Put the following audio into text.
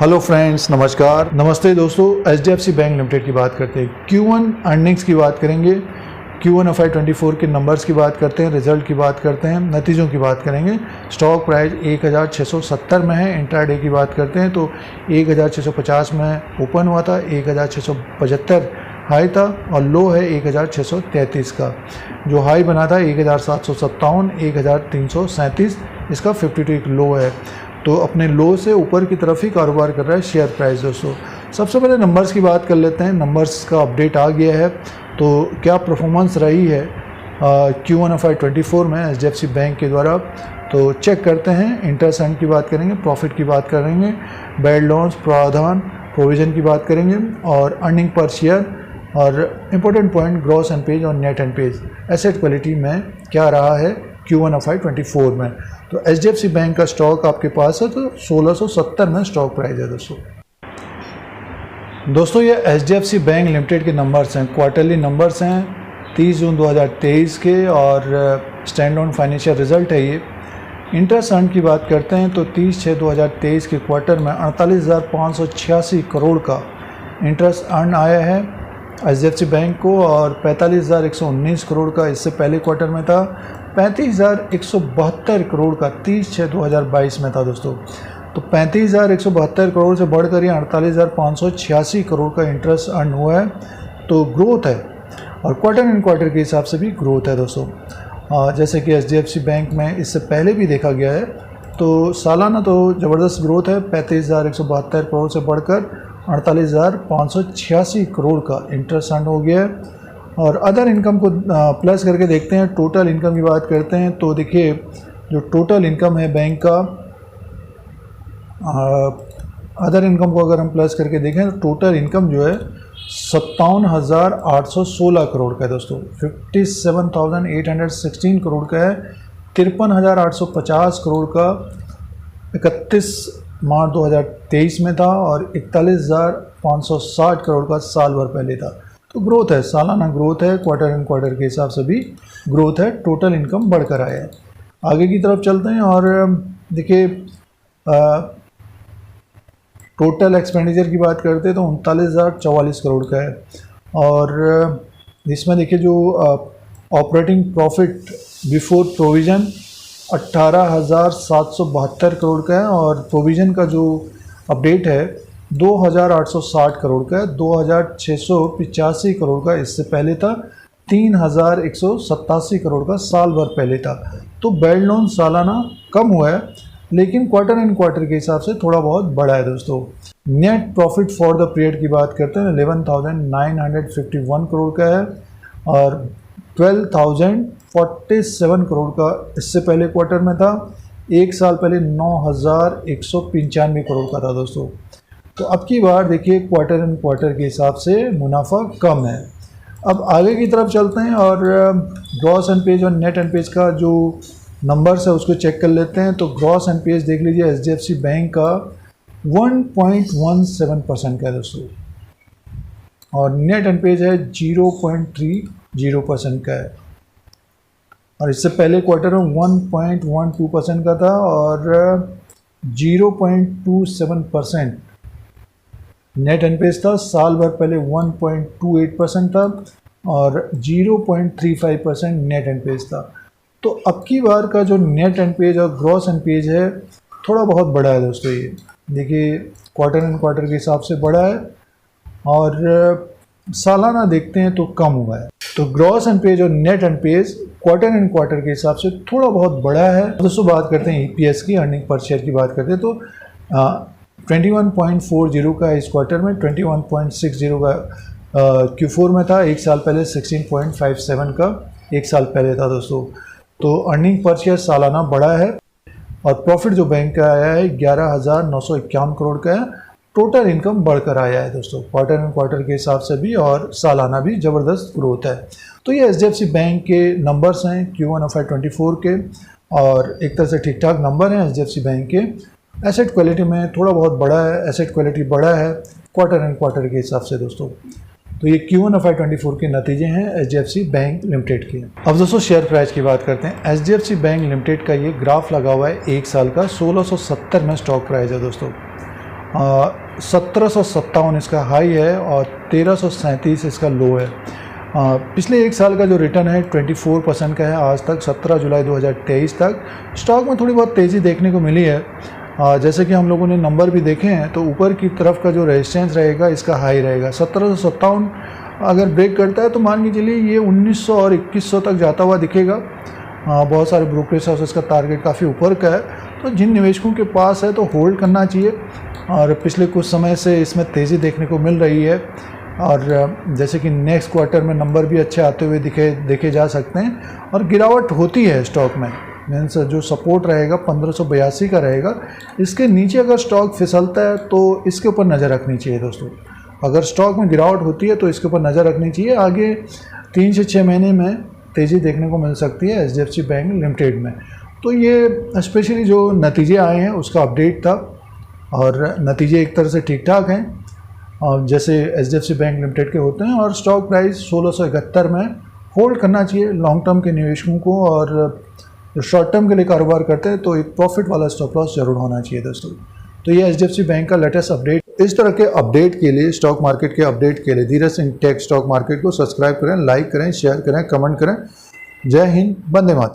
Hello friends, नमस्कार, नमस्ते दोस्तों। HDFC बैंक लिमिटेड की बात करते हैं। Q1 अर्निंग्स की बात करेंगे, Q1 FY24 के नंबर्स की बात करते हैं, रिजल्ट की बात करते हैं, नतीजों की बात करेंगे। स्टॉक प्राइस 1670 में है। इंट्राडे की बात करते हैं तो 1650 में ओपन हुआ था, 1675 हाई था और लो है 1633 का। जो हाई बना था 1757, 1337 इसका 52 लो है। तो अपने लो से ऊपर की तरफ ही कारोबार कर रहा है शेयर प्राइस दोस्तों। सबसे पहले नंबर्स की बात कर लेते हैं। नंबर्स का अपडेट आ गया है तो क्या परफॉर्मेंस रही है Q1 FY24 में HDFC बैंक के द्वारा, तो चेक करते हैं। इंटरेस्ट अर्न की बात करेंगे, प्रॉफिट की बात करेंगे, बैड लोन्स, प्रावधान, प्रोविजन की बात करेंगे और अर्निंग पर शेयर और इम्पोर्टेंट पॉइंट ग्रॉस एनपीए और नेट एनपीए एसेट क्वालिटी में क्या रहा है Q1 FY24 में। तो HDFC बैंक का स्टॉक आपके पास है तो 1670 में स्टॉक प्राइस है दोस्तों। ये HDFC बैंक लिमिटेड के नंबर्स हैं, क्वार्टरली नंबर्स हैं 30 जून 2023 के और स्टैंड ऑन फाइनेंशियल रिजल्ट है ये। इंटरेस्ट अर्न की बात करते हैं तो 30/6/2023 के क्वार्टर में 48,586 करोड़ का इंटरेस्ट अर्न आया है HDFC बैंक को और 45,119 करोड़ का इससे पहले क्वार्टर में था। 35,172 करोड़ का 30/6/2022 में था दोस्तों। तो 35,172 करोड़ से बढ़कर ये 48,586 करोड़ का इंटरेस्ट अर्न हुआ है, तो ग्रोथ है और क्वार्टर एंड क्वार्टर के हिसाब से भी ग्रोथ है दोस्तों। जैसे कि HDFC बैंक में इससे पहले भी देखा गया है, तो सालाना तो ज़बरदस्त ग्रोथ है। 35,172 करोड़ से बढ़कर 48,586 करोड़ का इंटरेस्ट अर्न हो गया है। और अदर इनकम को प्लस करके देखते हैं, टोटल इनकम की बात करते हैं तो देखिए जो टोटल इनकम है बैंक का, अदर इनकम को अगर हम प्लस करके देखें तो टोटल इनकम जो है 57,816 करोड़ का है दोस्तों। 57,816 करोड़ का है। 53,850 करोड़ का 31 मार्च 2023 में था और 41,560 करोड़ का साल भर पहले था। तो ग्रोथ है, सालाना ग्रोथ है, क्वार्टर एंड क्वार्टर के हिसाब से भी ग्रोथ है। टोटल इनकम बढ़कर आया है। आगे की तरफ चलते हैं और देखिए टोटल एक्सपेंडिचर की बात करते हैं तो 39,044 करोड़ का है और इसमें देखिए जो operating profit before provision 18,772 crore का है और प्रोविज़न का जो अपडेट है 2,860 करोड़ का है। 2,685 करोड़ का इससे पहले था। 3,187 करोड़ का साल भर पहले था। तो बैड लोन सालाना कम हुआ है लेकिन क्वार्टर एंड क्वार्टर के हिसाब से थोड़ा बहुत बढ़ा है दोस्तों। Net profit for the period की बात करते हैं 11,951 करोड़ का है और 12,047 करोड़ का इससे पहले क्वार्टर में था। एक साल पहले 9,195 करोड़ का था दोस्तों। तो अब की बार देखिए क्वार्टर एंड क्वार्टर के हिसाब से मुनाफा कम है। अब आगे की तरफ चलते हैं और ग्रॉस एनपीए और नेट एनपीए का जो नंबर्स है उसको चेक कर लेते हैं। तो ग्रॉस एनपीए देख लीजिए HDFC बैंक का 1.17% का है दोस्तों और नेट एनपीए है 0.30% का है और इससे पहले क्वार्टर में 1.12% का था और 0.27% नेट एनपीए था। साल भर पहले 1.28% था और 0.35% नेट एनपीए था। तो अब की बार का जो नेट एनपीए और ग्रॉस एनपीए है थोड़ा बहुत बड़ा है दोस्तों। ये देखिए क्वार्टर एंड क्वार्टर के हिसाब से बड़ा है और सालाना देखते हैं तो कम हुआ है। तो ग्रॉस एनपीए और net NPA quarter and quarter के हिसाब से थोड़ा बहुत बड़ा है दोस्तों। बात करते हैं EPS की, अर्निंग पर शेयर की बात करते हैं तो 21.40 का इस क्वार्टर में, 21.60 का Q4 में था। एक साल पहले 16.57 का एक साल पहले था दोस्तों। तो अर्निंग पर शेयर सालाना बढ़ा है और प्रॉफिट जो बैंक का आया है 11,951 करोड़ का है। टोटल इनकम बढ़कर आया है दोस्तों, क्वार्टर एंड क्वार्टर के हिसाब से भी और सालाना भी ज़बरदस्त ग्रोथ है। तो ये HDFC बैंक के नंबर्स हैं Q1 FY24 के और एक तरह से ठीक ठाक नंबर हैं HDFC बैंक के। एसेट क्वालिटी में थोड़ा बहुत बड़ा है, एसेट क्वालिटी बड़ा है क्वार्टर एंड क्वार्टर के हिसाब से दोस्तों। तो ये Q1 FY24 के नतीजे हैं HDFC बैंक लिमिटेड के। अब दोस्तों शेयर प्राइस की बात करते हैं। HDFC बैंक लिमिटेड का ये ग्राफ लगा हुआ है एक साल का, 1670 में स्टॉक प्राइस है दोस्तों। 1757 इसका हाई है और 1337 इसका लो है। पिछले एक साल का जो रिटर्न है 24% का है आज तक, 17 जुलाई 2023 तक। स्टॉक में थोड़ी बहुत तेज़ी देखने को मिली है। जैसे कि हम लोगों ने नंबर भी देखे हैं तो ऊपर की तरफ का जो रेजिस्टेंस रहेगा इसका हाई रहेगा 1757 अगर ब्रेक करता है तो मान के चलिए ये 1900 और 2100 तक जाता हुआ दिखेगा। बहुत सारे ब्रोकरेज हाउसेस का टारगेट काफ़ी ऊपर का है, तो जिन निवेशकों के पास है तो होल्ड करना चाहिए। और पिछले कुछ समय से इसमें तेज़ी देखने को मिल रही है और जैसे कि नेक्स्ट क्वार्टर में नंबर भी अच्छे आते हुए देखे जा सकते हैं और गिरावट होती है स्टॉक में। मीन्स जो सपोर्ट रहेगा 1582 का रहेगा, इसके नीचे अगर स्टॉक फिसलता है तो इसके ऊपर नज़र रखनी चाहिए दोस्तों। अगर स्टॉक में गिरावट होती है तो इसके ऊपर नज़र रखनी चाहिए। आगे 3 से 6 महीने में तेज़ी देखने को मिल सकती है HDFC बैंक लिमिटेड में। तो ये स्पेशली जो नतीजे आए हैं उसका अपडेट था और नतीजे एक तरह से ठीक ठाक हैं और जैसे HDFC बैंक लिमिटेड के होते हैं। और स्टॉक प्राइस 1671 में होल्ड करना चाहिए लॉन्ग टर्म के निवेशकों को, और जो शॉर्ट टर्म के लिए कारोबार करते हैं तो एक प्रॉफिट वाला स्टॉप लॉस जरूर होना चाहिए दोस्तों। तो ये HDFC बैंक का लेटेस्ट अपडेट। इस तरह के अपडेट के लिए, स्टॉक मार्केट के अपडेट के लिए Dheeraj Singh take stock market को सब्सक्राइब करें, लाइक करें, शेयर करें, कमेंट करें। जय हिंद, वंदे मातरम।